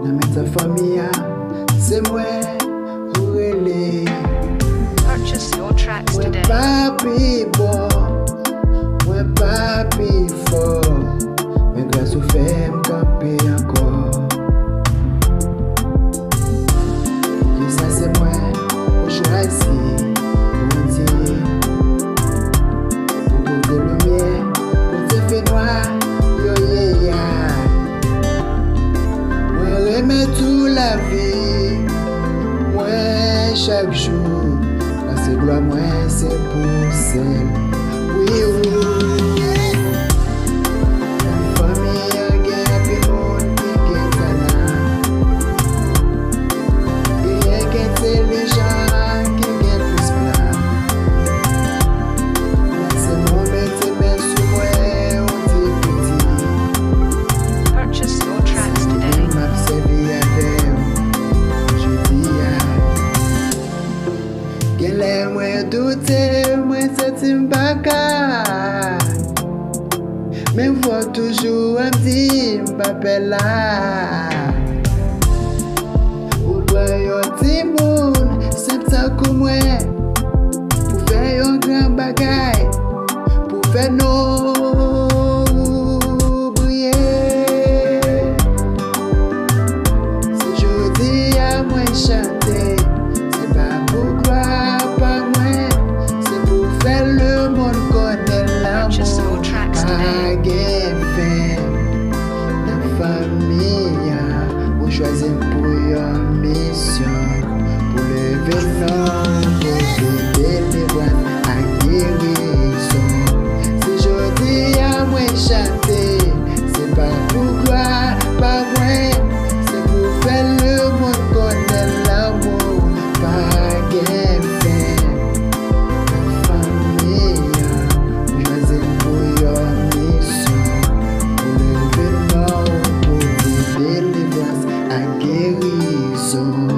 Dans ta famille, c'est moi ou relais. Purchase your tracks Moi today. papi bon, moi papi fort. Mais grâce au fait, m'camper encore. Qui ça c'est moi, au choisi, bon Dieu. Pour côté lumière, côté fait noir, yo yeah yeah. Moi remets tout la vie, moi chaque jour. Parce que gloire moi c'est pour celle, oui oui. Purchase your tracks today. Moi douter, moi senti m'baka. Mais vois toujours un petit m'appelle là. Ou voyons petit monde, c'est ça comme moi. Pour faire un grand bagay, pour faire nos briller. Si je dis à moi chanter, c'est pas pour gloire, pas moi, c'est pour faire le monde connaître Purchase l'amour. your tracks today. La famille, vous choisissez pour une mission, pour lever l'homme, pour aider les voix à guérison. Si je dis à moi chanter, c'est pas pour gloire, pas moi, c'est pour faire le monde connaître l'amour, pas gain fin. La famille, vous choisissez pour une mission, pour lever l'homme, pour aider les voix à guérison.